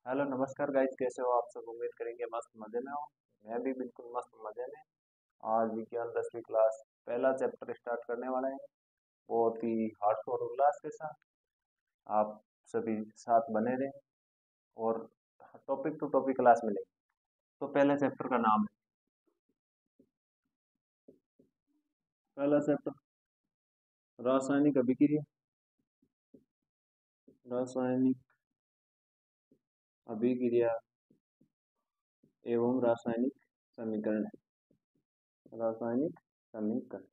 Hello नमस्कार guys, कैसे हो आप सब। उम्मीद करेंगे मस्त मजे में हो। मैं भी बिल्कुल मस्त मजे में। आज विज्ञान 10वीं क्लास पहला चैप्टर स्टार्ट करने वाला है, बहुत ही हर्ष और उल्लास के साथ। आप सभी साथ बने रहें और टॉपिक टू टॉपिक क्लास में लेंगे। तो पहले चैप्टर का नाम है, पहला चैप्टर रासायनिक अभिक्रिया। रासायनिक अभिक्रिया एवं रासायनिक समीकरण। रासायनिक समीकरण।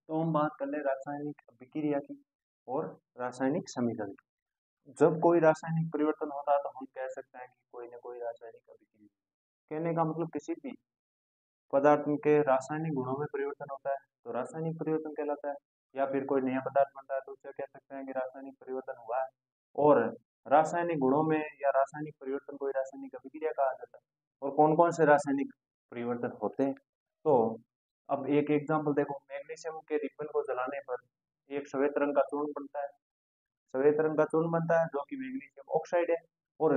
तो हम बात कर ले रासायनिक अभिक्रिया की और रासायनिक समीकरण की। जब कोई रासायनिक परिवर्तन होता है तो हम कह सकते हैं कि कोई ना कोई रासायनिक अभिक्रिया। कहने का मतलब किसी भी पदार्थ के रासायनिक गुणों में परिवर्तन होता है तो रासायनिक परिवर्तन कहलाता है। या फिर कोई नया पदार्थ बनता है तो उसे कह सकते हैं कि रासायनिक परिवर्तन हुआ है। और रासायनिक गुणों में या रासायनिक परिवर्तन को ही रासायनिक अभिक्रिया कहा जाता है। और कौन कौन से रासायनिक परिवर्तन होते हैं, तो अब एक एग्जाम्पल देखो। मैग्नीशियम के रिबन को जलाने पर एक श्वेत रंग का चूर्ण बनता है। श्वेत रंग का चूर्ण बनता है जो कि मैग्नीशियम ऑक्साइड है। और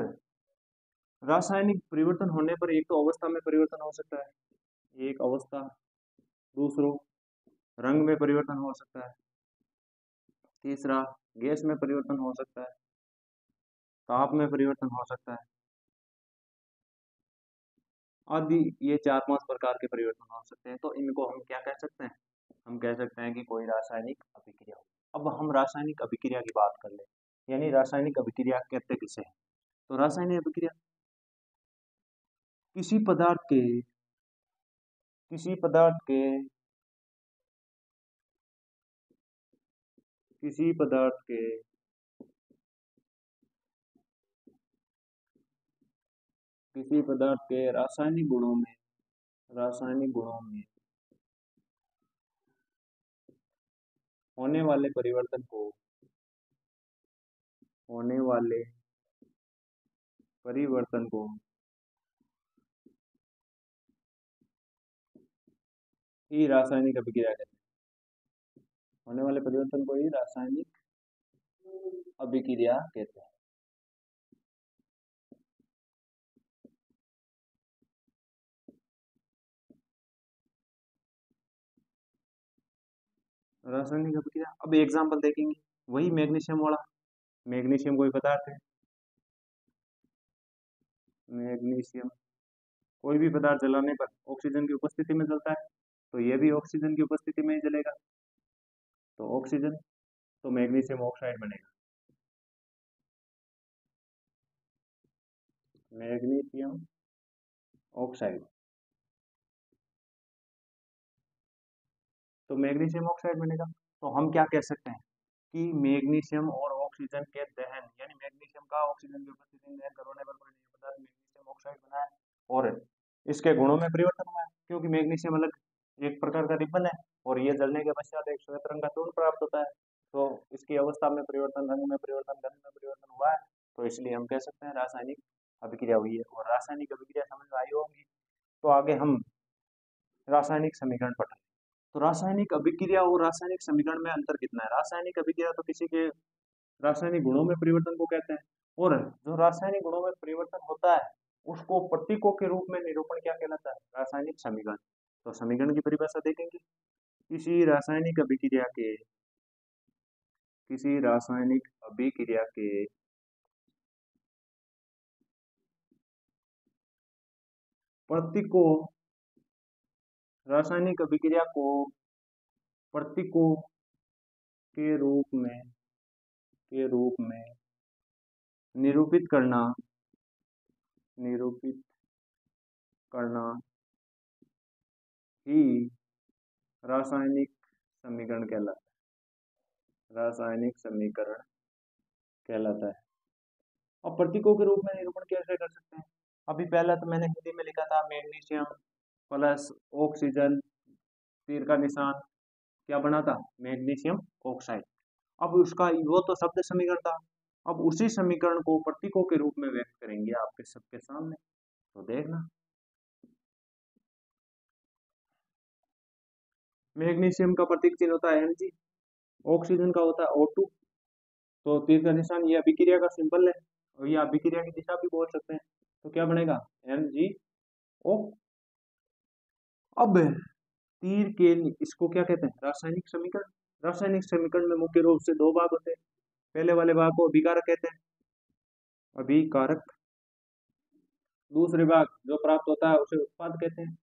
रासायनिक परिवर्तन होने पर एक तो अवस्था में परिवर्तन हो सकता है, एक अवस्था। दूसरो रंग में परिवर्तन हो सकता है। तीसरा गैस में परिवर्तन हो सकता है। ताप में परिवर्तन हो सकता है आदि। ये चार पांच प्रकार के परिवर्तन हो सकते हैं। तो इनको हम क्या कह सकते हैं, हम कह सकते हैं कि कोई रासायनिक अभिक्रिया हो। अब हम रासायनिक अभिक्रिया की बात कर ले, यानी रासायनिक अभिक्रिया कहते किसे हैं। तो रासायनिक अभिक्रिया किसी पदार्थ के किसी पदार्थ के किसी पदार्थ के किसी पदार्थ के रासायनिक गुणों में होने वाले परिवर्तन को होने वाले परिवर्तन को ही रासायनिक अभिक्रिया कहते हैं। होने वाले परिवर्तन को ही रासायनिक अभिक्रिया कहते हैं। रासायनिक अभिक्रिया, अब एग्जांपल देखेंगे। वही मैग्नीशियम वाला। मैग्नीशियम कोई पदार्थ है। मैग्नीशियम कोई भी पदार्थ जलाने पर ऑक्सीजन की उपस्थिति में जलता है, तो ये भी ऑक्सीजन की उपस्थिति में ही जलेगा। तो ऑक्सीजन, तो मैग्नीशियम ऑक्साइड बनेगा। Magnesium oxide. तो मैग्नीशियम ऑक्साइड बनेगा। तो हम क्या कह सकते हैं कि मैग्नीशियम और ऑक्सीजन के दहन, यानी मैग्नीशियम का ऑक्सीजन की उपस्थिति में दहन करने पर कोई नया पदार्थ मैग्नीशियम ऑक्साइड बना है। और इसके गुणों में परिवर्तन हुआ है, क्योंकि मैग्नीशियम अलग एक प्रकार का रिबन है और ये जलने के पश्चात एक श्वेत रंग का चूर्ण प्राप्त होता है। तो इसकी अवस्था में परिवर्तन, रंग में परिवर्तन, गंध में परिवर्तन हुआ है। तो इसलिए हम कह सकते हैं रासायनिक अभिक्रिया हुई है। और रासायनिक अभिक्रिया समझ में आई होगी। तो आगे हम रासायनिक समीकरण पढ़ रहे हैं। तो रासायनिक अभिक्रिया और रासायनिक समीकरण में अंतर कितना है। रासायनिक अभिक्रिया तो किसी के रासायनिक गुणों में परिवर्तन को कहते हैं। और जो रासायनिक गुणों में परिवर्तन होता है उसको प्रतीकों के रूप में निरूपण क्या कहलाता है, रासायनिक समीकरण। तो समीकरण की परिभाषा देखेंगे। किसी रासायनिक अभिक्रिया के किसी रासायनिक अभिक्रिया के प्रतीकों रासायनिक अभिक्रिया को प्रतीकों के रूप में निरूपित करना निरूपित करना ही रासायनिक समीकरण कहलाता है। रासायनिक समीकरण कहलाता है। अब प्रतीकों के रूप में निरूपण कैसे कर सकते हैं। अभी पहला तो मैंने हिंदी में लिखा था, मैग्नीशियम प्लस ऑक्सीजन, तीर का निशान, क्या बना था, मैग्नीशियम ऑक्साइड। अब उसका वो तो शब्द समीकरण था। अब उसी समीकरण को प्रतीकों के रूप में व्यक्त करेंगे आपके सबके सामने। तो देखना, मैग्नीशियम का प्रतीक चिन्ह होता है Mg, ऑक्सीजन का होता है O2। तो तीर का निशान ये अभिक्रिया का सिंबल है। और या अभिक्रिया की दिशा भी बोल सकते हैं। तो क्या बनेगा MgO। अब तीर के इसको क्या कहते हैं, रासायनिक समीकरण। रासायनिक समीकरण में मुख्य रूप से दो भाग होते हैं। पहले वाले भाग को अभिकारक कहते हैं, अभिकारक। दूसरे भाग जो प्राप्त होता है उसे उत्पाद कहते हैं।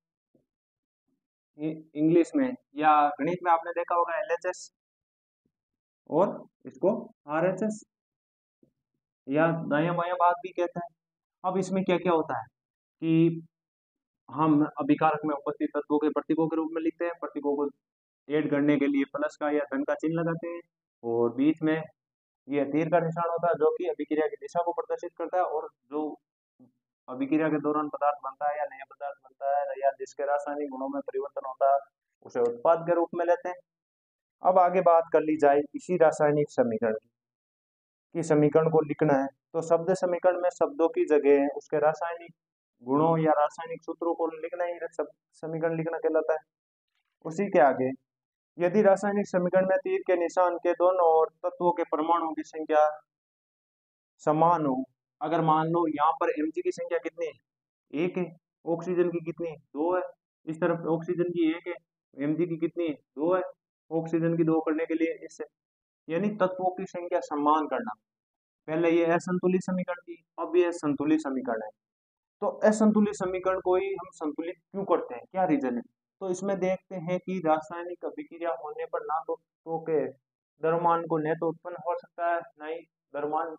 इंग्लिश में या गणित में आपने देखा होगा LHS और इसको RHS या दायां बायां भाग भी कहते हैं। अब इसमें क्या क्या होता है कि हम अभिकारक में उपस्थित तत्वों के प्रतीकों के रूप में लिखते हैं। प्रतीकों को ऐड करने के लिए प्लस का या धन का चिन्ह लगाते हैं, और बीच में ये तीर का निशान होता है जो कि अभिक्रिया की दिशा को प्रदर्शित करता है, और जो अभिक्रिया के दौरान पदार्थ बनता है या नया पदार्थ बनता है या जिसके रासायनिक गुणों में परिवर्तन होता है उसे उत्पाद के रूप में लेते हैं। अब आगे बात कर ली जाए इसी रासायनिक समीकरण की। समीकरण को लिखना है तो शब्द समीकरण में शब्दों की जगह उसके रासायनिक गुणों या रासायनिक सूत्रों को लिखना ही समीकरण लिखना कहलाता है। उसी के आगे यदि रासायनिक समीकरण में तीर के निशान के दोनों ओर तत्वों के परमाणुओं की संख्या समान हो, अगर मान लो यहाँ पर Mg की संख्या कितनी है, 1 है, ऑक्सीजन की कितनी है, 2 है, इस तरफ ऑक्सीजन की 1 है, Mg की कितनी है, 2 है, ऑक्सीजन की 2 करने के लिए इससे यानी तत्वों की संख्या समान करना। पहले ये असंतुलित समीकरण थी, अब ये संतुलित समीकरण है। तो असंतुलित समीकरण को ही हम संतुलित क्यों करते हैं, क्या रीजन है? तो इसमें देखते हैं कि रासायनिक अभिक्रिया होने पर ना तो के द्रव्यमान को न तो उत्पन्न हो सकता है, ना ही द्रव्यमान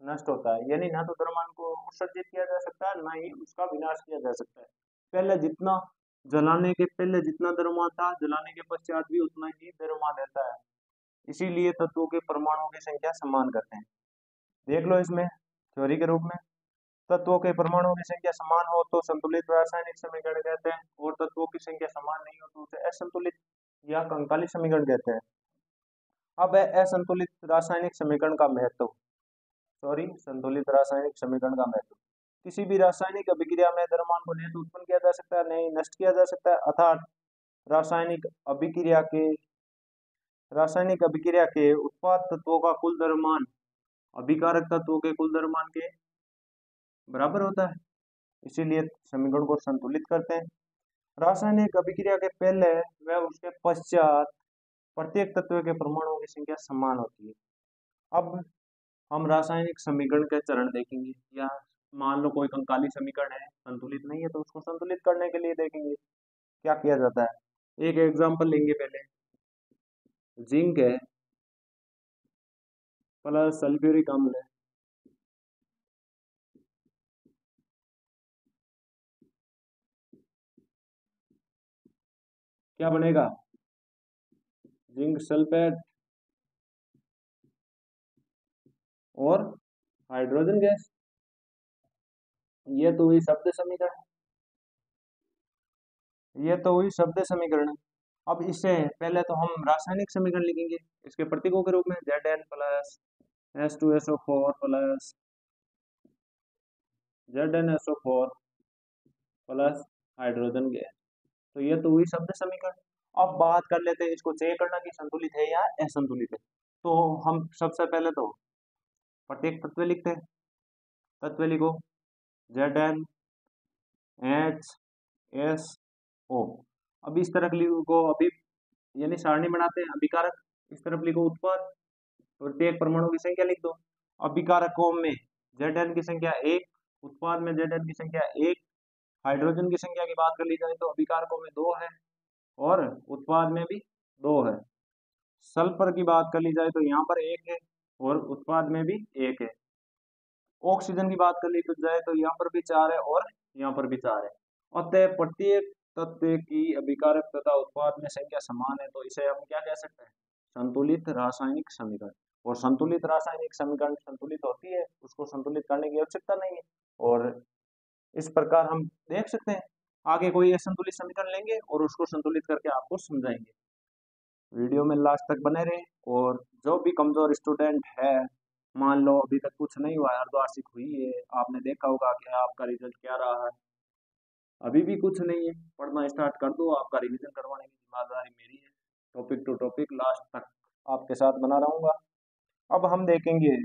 नष्ट होता है, यानी ना तो द्रव्यमान को उत्सर्जित किया जा सकता है, ना ही उसका विनाश किया जा सकता है। पहले जितना जलाने के पहले जितना द्रव्यमान था, जलाने के पश्चात भी उतना ही द्रव्यमान रहता है। इसीलिए तत्वों के परमाणुओं की संख्या समान करते हैं। देख लो इसमें थ्योरी के रूप में, तत्वों के परमाणुओं की संख्या समान हो तो संतुलित रासायनिक समीकरण कहते हैं, और तत्वों की संख्या समान नहीं हो तो उसे असंतुलित या कंकाली समीकरण कहते हैं। अब है असंतुलित रासायनिक समीकरण का महत्व, संतुलित रासायनिक समीकरण का महत्व। किसी भी रासायनिक अभिक्रिया में द्रव्यमान को नहीं तो उत्पन्न किया जा सकता है, नहीं नष्ट किया जा सकता है, अर्थात रासायनिक अभिक्रिया के उत्पाद तत्वों का कुल द्रव्यमान अभिकारक तत्वों के कुल द्रव्यमान के बराबर होता है। इसीलिए समीकरण को संतुलित करते हैं। रासायनिक अभिक्रिया के पहले व उसके पश्चात प्रत्येक तत्व के परमाणुओं की संख्या समान होती है। अब हम रासायनिक समीकरण के चरण देखेंगे, या मान लो कोई कंकाली समीकरण है, संतुलित नहीं है, तो उसको संतुलित करने के लिए देखेंगे क्या किया जाता है। एक एग्जांपल लेंगे पहले, जिंक है प्लस सल्फ्यूरिक अम्ल है, क्या बनेगा, जिंक सल्फेट और हाइड्रोजन गैस। ये तो हुई शब्द समीकरण, ये तो हुई शब्द समीकरण। अब इससे पहले तो हम रासायनिक समीकरण लिखेंगे इसके प्रतीकों के रूप में, Zn plus H2SO4 plus ZnSO4 plus hydrogen gas. तो ये तो हुई शब्द समीकरण। अब बात कर लेते हैं इसको चेक करना कि संतुलित है या असंतुलित है। तो हम सबसे पहले तो प्रत्येक तत्व लिखते हैं। तत्व लिखो ZnHSO। अब इस तरफ लिखो अभी यानी सारणी बनाते हैं अभिकारक, इस तरफ लिखो उत्पाद, प्रत्येक परमाणु की संख्या लिख दो। अभिकारकों में Zn की संख्या 1, उत्पाद में Zn की संख्या 1। हाइड्रोजन की संख्या की बात कर ली जाए तो अभिकारकों में 2 है और उत्पाद में भी 2 है। सल्फर की बात कर ली जाए तो यहाँ पर 1 है और उत्पाद में भी 1 है। ऑक्सीजन की बात कर ली तो जाए तो यहाँ पर भी 4 है और यहाँ पर भी 4 है। अतः प्रत्येक तत्व की अभिकारक तथा उत्पाद में संख्या समान है, तो इसे हम क्या कह सकते हैं, संतुलित रासायनिक समीकरण। और संतुलित रासायनिक समीकरण संतुलित होती है, उसको संतुलित करने की आवश्यकता नहीं है। और इस प्रकार हम देख सकते हैं आगे कोई असंतुलित समीकरण लेंगे और उसको संतुलित करके आपको समझाएंगे। वीडियो में लास्ट तक बने रहे। और जो भी कमजोर स्टूडेंट है, मान लो अभी तक कुछ नहीं हुआ है, अर्धवार्षिक हुई है, आपने देखा होगा कि आपका रिजल्ट क्या रहा है, अभी भी कुछ नहीं है, पढ़ना स्टार्ट कर दो, आपका रिवीजन करवाने की जिम्मेदारी मेरी है। टॉपिक टू टॉपिक लास्ट तक आपके साथ बना रहूंगा। अब हम देखेंगे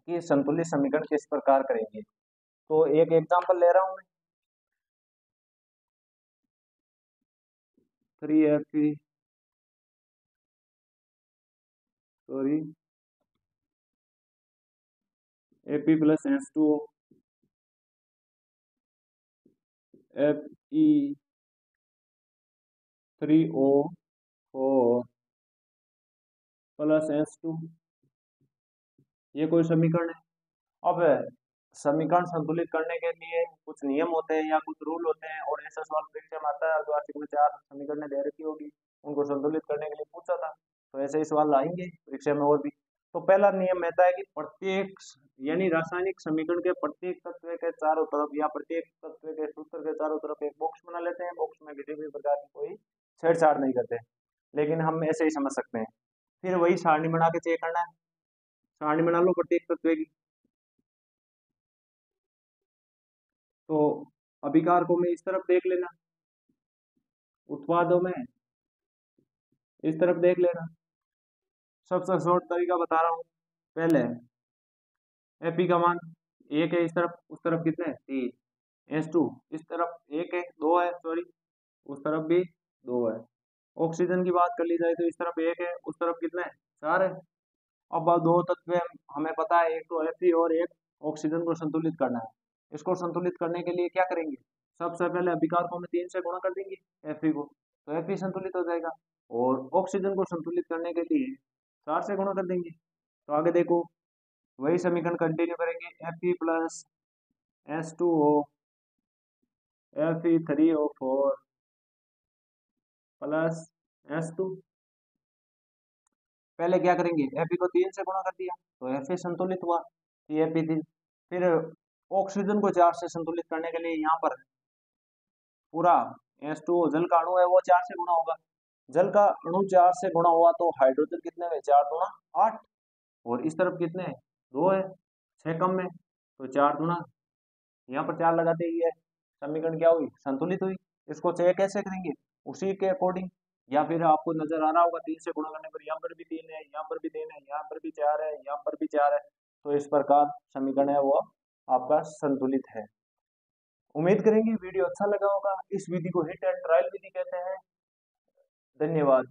कि संतुलित समीकरण किस प्रकार करेंगे। तो एक एग्जांपल ले रहा हूं मैं, 3Fe sorry Fe plus H2O Fe3O4 plus H2, ये कोई समीकरण है। अब समीकरण संतुलित करने के लिए कुछ नियम होते हैं या कुछ रूल होते हैं, और ऐसा सवाल परीक्षा में आता है। अर्धवार्षिक में 4 समीकरण दे रखी होगी, उनको संतुलित करने के लिए पूछा था, तो ऐसे ही सवाल आएंगे परीक्षा में और भी। तो पहला नियम रहता है कि प्रत्येक यानी रासायनिक समीकरण के प्रत्येक तत्व के चारों तरफ या प्रत्येक तत्व के सूत्र के चारों तरफ एक बॉक्स बना लेते हैं। बॉक्स में किसी भी प्रकार की कोई छेड़छाड़ नहीं करते, लेकिन हम ऐसे ही समझ सकते हैं। फिर वही सारणी बना के चेक करना है। सारणी बना लो प्रत्येक तत्व की। तो अभिकार को मैं इस तरफ देख लेना, उत्पादों में इस तरफ देख लेना। सबसे शॉर्ट तरीका बता रहा हूँ। पहले एपी का मान 1 है, इस तरफ, उस तरफ कितने हैं 3। H2 इस तरफ 1 है, 2 है सॉरी, उस तरफ भी 2 है। ऑक्सीजन की बात कर ली जाए तो इस तरफ 1 है, उस तरफ कितने हैं 4 है। अब दो तत्व हमें पता है, एक तो Fe और एक ऑक्सीजन को संतुलित करना है। इसको संतुलित करने के लिए क्या करेंगे, सबसे पहले अभिकार को हम 3 से गुणा कर देंगे Fe को, तो Fe संतुलित हो जाएगा। और ऑक्सीजन को संतुलित करने के लिए 4 से गुणा कर देंगे। तो आगे देखो, वही समीकरण कंटिन्यू करेंगे। Fe plus H2O Fe3O4 plus H2। पहले क्या करेंगे, Fe को 3 से गुणा कर दिया तो Fe संतुलित हुआ, Fe3। फिर ऑक्सीजन को 4 से संतुलित करने के लिए यहाँ पर पूरा H2O जल का अणु है वो 4 से गुणा होगा। जल का अणु 4 से गुणा हुआ तो हाइड्रोजन कितने में, 4 गुणा 8, और इस तरफ कितने हैं 2 है, 6 कम में, तो 4 गुणा, यहाँ पर 4 लगाते ही है समीकरण क्या हुई, संतुलित हुई। इसको चेक कैसे करेंगे, उसी के अकॉर्डिंग, या फिर आपको नजर आ रहा होगा 3 से गुणा करने पर यहाँ पर भी 3 है, यहाँ पर भी 3 है, यहाँ पर भी 4 है, यहाँ पर भी 4 है, तो इस प्रकार समीकरण है वो आपका संतुलित है। उम्मीद करेंगे वीडियो अच्छा लगा होगा। इस विधि को हिट एंड ट्रायल विधि कहते हैं। धन्यवाद।